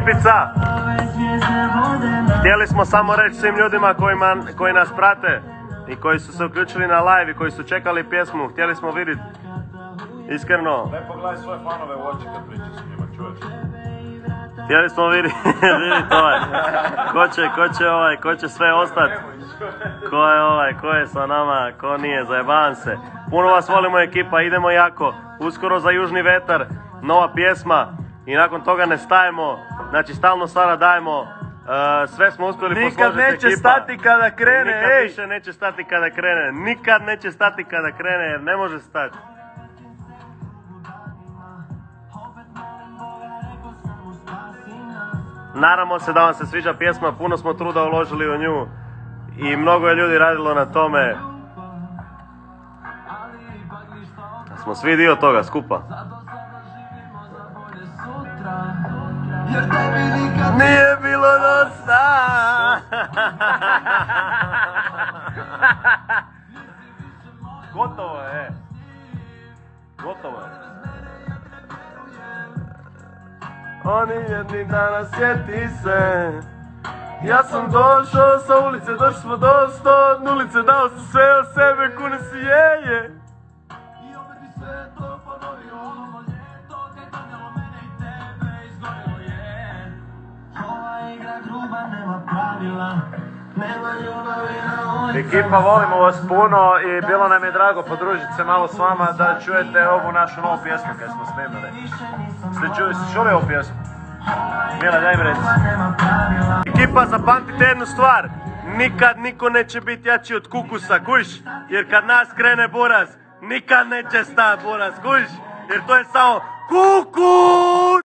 Ekipica, htjeli smo samo reći svim ljudima koji nas prate i koji su se uključili na live i koji su čekali pjesmu, htjeli smo vidjeti iskreno. Daj pogledaj svoje fanove u oči kad pričaš s njima, čuješ? Htjeli smo vidjeti ko će sve ostati, ko je sa nama, ko nije, zajebavam se. Puno vas volimo ekipa, idemo jako, uskoro za Južni vetar, nova pjesma i nakon toga ne stajemo, znači stalno sada dajemo, sve smo uspjeli posložiti ekipa. Nikad neće stati kada krene, nikad više neće stati kada krene, nikad neće stati kada krene jer ne može stati. Nadamo se da vam se sviđa pjesma, puno smo truda uložili u nju i mnogo je ljudi radilo na tome. Da smo svi dio toga skupa. Nije bilo dosta. Gotovo je. Gotovo je. Oni jedni danas sjeti se. Ja sam došao sa ulice, došli smo do 100 od ulice, dao sam sve od sebe, kune si jeje. I opet bi sve to ponovio, ono ljeto, kad donjelo mene i tebe, izgorilo je. Ova igra gruba, nema pravila, nema ljubavi na ulicama. Ekipa, volimo vas puno i bilo nam je drago podružiti se malo s vama da čujete ovu našu novu pjesmu koju smo snimili. Ste čuli ovu pjesmu? Mila, daj mi reci. Ekipa, zapamtite jednu stvar, nikad niko neće biti jači od kukusa, kuš, jer kad nas krene buraz, nikad neće stati buraz, kuš, jer to je samo kuku!